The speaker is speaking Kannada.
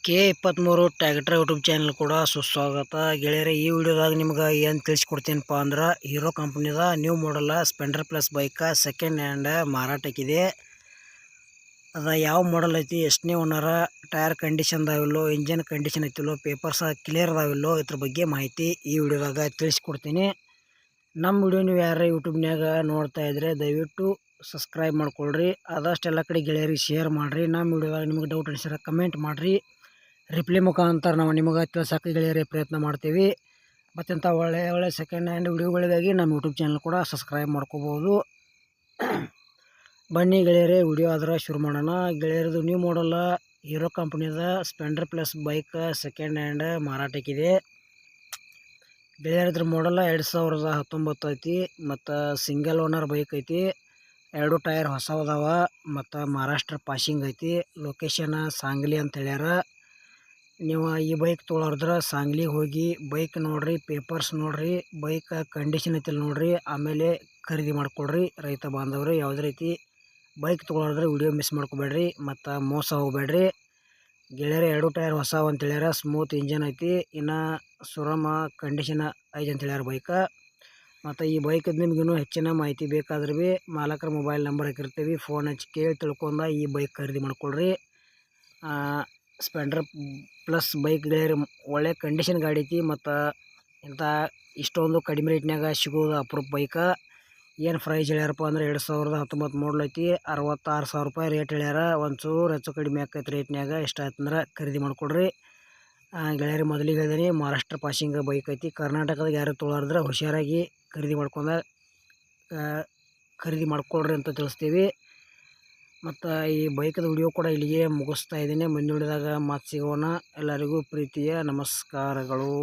K23 ಟ್ರ್ಯಾಕ್ಟರ್ ಯೂಟ್ಯೂಬ್ ಚಾನಲ್ ಕೂಡ ಸುಸ್ವಾಗತ ಗೆಳೆಯರೆ. ಈ ವಿಡಿಯೋದಾಗ ನಿಮ್ಗೆ ಏನು ತಿಳಿಸ್ಕೊಡ್ತೀನಪ್ಪ ಅಂದ್ರೆ ಹೀರೋ ಕಂಪ್ನಿದ new model Splendor plus bike second hand ಮಾರಾಟಕ್ಕಿದೆ. ಅದು ಯಾವ ಮಾಡಲ್ ಐತಿ, ಎಷ್ಟನೇ ಓನರ, ಟೈರ್ ಕಂಡೀಷನ್ ಅದಾವಿಲ್ಲೋ, ಇಂಜನ್ ಕಂಡೀಷನ್ ಐತಿಲ್ಲೋ, ಪೇಪರ್ಸ್ ಕ್ಲಿಯರ್ ಅದಾವಿಲ್ಲೋ, ಇದ್ರ ಬಗ್ಗೆ ಮಾಹಿತಿ ಈ ವಿಡಿಯೋದಾಗ ತಿಳಿಸ್ಕೊಡ್ತೀನಿ. ನಮ್ಮ ವಿಡಿಯೋ ನೀವು ಯಾರು ಯೂಟ್ಯೂಬ್ನಾಗ ನೋಡ್ತಾ ಇದ್ರೆ ದಯವಿಟ್ಟು ಸಬ್ಸ್ಕ್ರೈಬ್ ಮಾಡ್ಕೊಳ್ರಿ. ಆದಷ್ಟು ಎಲ್ಲ ಕಡೆ ಗೆಳೆಯರಿಗೆ ಶೇರ್ ಮಾಡಿರಿ. ನಮ್ಮ ವಿಡಿಯೋದಾಗ ನಿಮಗೆ ಡೌಟ್ ಅನಿಸಿದ್ರೆ ಕಮೆಂಟ್ ಮಾಡಿರಿ. ರಿಪ್ಲೈ ಮುಖಾಂತರ ನಾವು ನಿಮಗೆ ತಿಳಿಸೋಕೆ ಗೆಳೆಯರೇ ಪ್ರಯತ್ನ ಮಾಡ್ತೀವಿ. ಮತ್ತೆಂಥ ಒಳ್ಳೆ ಸೆಕೆಂಡ್ ಹ್ಯಾಂಡ್ ವಿಡಿಯೋಗಳಿಗಾಗಿ ನಮ್ಮ ಯೂಟ್ಯೂಬ್ ಚಾನಲ್ ಕೂಡ ಸಬ್ಸ್ಕ್ರೈಬ್ ಮಾಡ್ಕೋಬೋದು. ಬನ್ನಿ ಗೆಳೆಯರೇ, ವಿಡಿಯೋ ಆದ್ರೆ ಶುರು ಮಾಡೋಣ. ಗೆಳೆಯರದು ನ್ಯೂ ಮಾಡಲ್ ಹೀರೋ ಕಂಪ್ನಿದ Splendor plus bike second hand ಮಾರಾಟಕ್ಕಿದೆ. ಗೆಳೆಯರದ್ರ ಮಾಡಲ್ 2019 ಐತಿ ಮತ್ತು ಸಿಂಗಲ್ ಓನರ್ ಬೈಕ್ ಐತಿ. 2 ಟೈರ್ ಹೊಸವದಾವ ಮತ್ತು ಮಹಾರಾಷ್ಟ್ರ ಪಾಸಿಂಗ್ ಐತಿ. ಲೊಕೇಶನ್ ಸಾಂಗ್ಲಿ ಅಂತ ಹೇಳ್ಯಾರ. ನೀವು ಈ ಬೈಕ್ ತೊಗೊಳೋದ್ರ ಸಾಂಗ್ಲಿಗೆ ಹೋಗಿ ಬೈಕ್ ನೋಡ್ರಿ, ಪೇಪರ್ಸ್ ನೋಡ್ರಿ, ಬೈಕ್ ಕಂಡೀಷನ್ ಐತಿಲ್ಲ ನೋಡ್ರಿ, ಆಮೇಲೆ ಖರೀದಿ ಮಾಡ್ಕೊಳ್ರಿ. ರೈತ ಬಾಂಧವ್ರು ಯಾವುದೇ ರೀತಿ ಬೈಕ್ ತೊಗೊಳೋದ್ರೆ ವಿಡಿಯೋ ಮಿಸ್ ಮಾಡ್ಕೋಬೇಡ್ರಿ ಮತ್ತು ಮೋಸ ಹೋಗ್ಬೇಡ್ರಿ. ಗೆಳೆಯರೆ 2 ಟೈರ್ ಹೊಸವು ಅಂತ ಹೇಳ್ಯಾರ. ಸ್ಮೂತ್ ಇಂಜನ್ ಐತಿ. ಇನ್ನು ಸುರಮ ಕಂಡೀಷನ್ ಐತಿ ಅಂತ ಹೇಳ್ಯಾರ ಬೈಕ್. ಮತ್ತು ಈ ಬೈಕದ ನಿಮ್ಗೆ ಇನ್ನೂ ಹೆಚ್ಚಿನ ಮಾಹಿತಿ ಬೇಕಾದ್ರೆ ಭೀ ಮಾಲಕರ ಮೊಬೈಲ್ ನಂಬರ್ ಹಾಕಿರ್ತೀವಿ, ಫೋನ್ ಹಚ್ಚಿ ಕೇಳಿ ತಿಳ್ಕೊಂಡು ಈ ಬೈಕ್ ಖರೀದಿ ಮಾಡ್ಕೊಳ್ರಿ. ಸ್ಪೆಂಡರ್ ಪ್ಲಸ್ ಬೈಕ್ ಗೆಳೆಯರಿ ಒಳ್ಳೆ ಕಂಡೀಷನ್ ಗಾಡಿ ಐತಿ ಮತ್ತು ಇಂಥ ಇಷ್ಟೊಂದು ಕಡಿಮೆ ರೇಟ್ನಾಗ ಸಿಗೋದು ಅಪ್ರೂಪ ಬೈಕ. ಏನು ಪ್ರೈಸ್ ಹೇಳ್ಯಾರಪ್ಪ ಅಂದ್ರೆ 2019 ಮಾಡಲ್ ಐತಿ. 66,000 ರೂಪಾಯಿ ರೇಟ್ ಹೇಳ್ಯಾರ. ಒಂಚೂರು ಹೆಚ್ಚು ಕಡಿಮೆ ಆಕೈತಿ ರೇಟ್ನಾಗ. ಇಷ್ಟ ಆಯ್ತಂದ್ರೆ ಖರೀದಿ ಮಾಡ್ಕೊಳ್ರಿ. ಗೆಳೆಯರಿ ಮೊದಲಿಗೆ ಹೇಳಿದೀನಿ, ಮಹಾರಾಷ್ಟ್ರ ಪಾಸಿಂಗ್ ಬೈಕ್ ಐತಿ. ಕರ್ನಾಟಕದಾಗ ಯಾರು ತೊಗೊಳಾರ್ದ್ರೆ ಹುಷಾರಾಗಿ ಖರೀದಿ ಮಾಡ್ಕೊಳ್ರಿ ಅಂತ ತಿಳಿಸ್ತೀವಿ. ಮತ್ತು ಈ ಬೈಕದ ವಿಡಿಯೋ ಕೂಡ ಇಲ್ಲಿಗೆ ಮುಗಿಸ್ತಾ ಇದ್ದೀನಿ. ಮುಂದಿನ ವಿಡಿಯೋದಾಗ ಮಾತು ಸಿಗೋಣ. ಎಲ್ಲರಿಗೂ ಪ್ರೀತಿಯ ನಮಸ್ಕಾರಗಳು.